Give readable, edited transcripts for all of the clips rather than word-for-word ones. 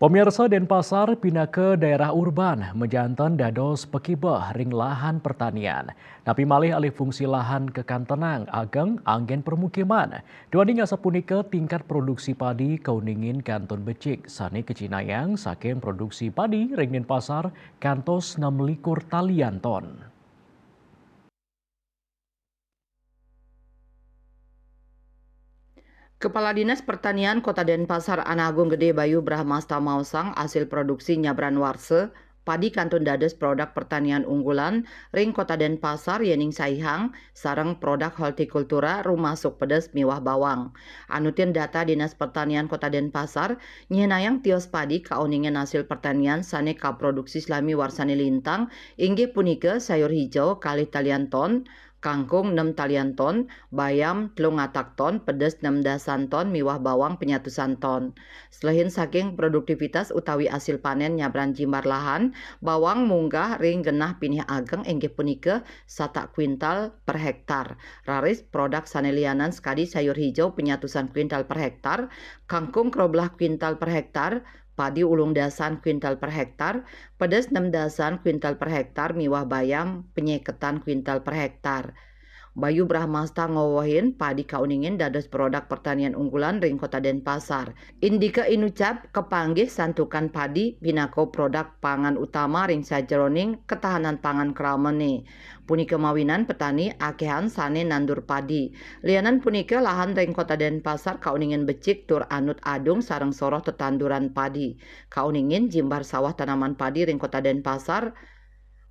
Pemirsa Denpasar pindah ke daerah urban, menjantan dados pekibeh ring lahan pertanian. Tapi malih alih fungsi lahan ke kantenang, ageng anggen permukiman. Dibanding sapunika tingkat produksi padi kauningin kanton becik. Sani kecinayang saking produksi padi ring Denpasar kantos 6 talian ton. Kepala Dinas Pertanian Kota Denpasar Anagung Gede Bayu Brahmasta Mausang hasil produksi Nyabran Warse, padi kantun dados produk pertanian unggulan ring Kota Denpasar yening saihang sareng produk hortikultura rumasuk pedes miwah bawang. Anutin data Dinas Pertanian Kota Denpasar nyenayang tios padi kauningan hasil pertanian sane kaproduksi selami warsani lintang inggih punika sayur hijau kali talian ton, kangkung 6 talian ton, bayam 3 ton, pedas 16 ton, miwah bawang penyatusan ton. Selain saking produktivitas utawi hasil panen nyabran jimbar lahan, bawang munggah ring genah pinih ageng inggih punika 1 kuintal per hektar. Raris produk sanelianan sekadi sayur hijau penyatusan kuintal per hektar, kangkung 12 kuintal per hektar, padi ulung dasan kuintal per hektar, pedas 6 dasan kuintal per hektar, miwah bayam penyeketan kuintal per hektar. Bayu Brahmasta ngowohin padi kauningin dados produk pertanian unggulan ring Kota Denpasar. Indika inucap kepanggih santukan padi binako produk pangan utama ring sajeroning ketahanan pangan kramene. Punika mawinan petani akehan sane nandur padi. Lianan punika lahan ring Kota Denpasar kauningin becik tur anut adung sareng soroh tetanduran padi. Kauningin jimbar sawah tanaman padi ring Kota Denpasar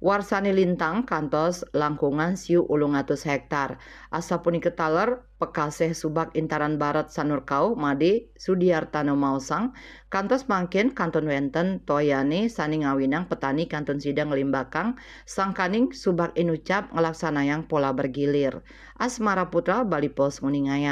warsani lintang kantos langkungan siu 800 hektar. Asa punika taler pekaseh subak intaran barat sanurkau made Sudiartano Mausang kantos mangkin kanton wenten toyane sani ngawinang petani kanton sidang limbakang sangkaning subak inucap ngelaksanayang pola bergilir. Asmara Putra Bali Pos Nguningaya.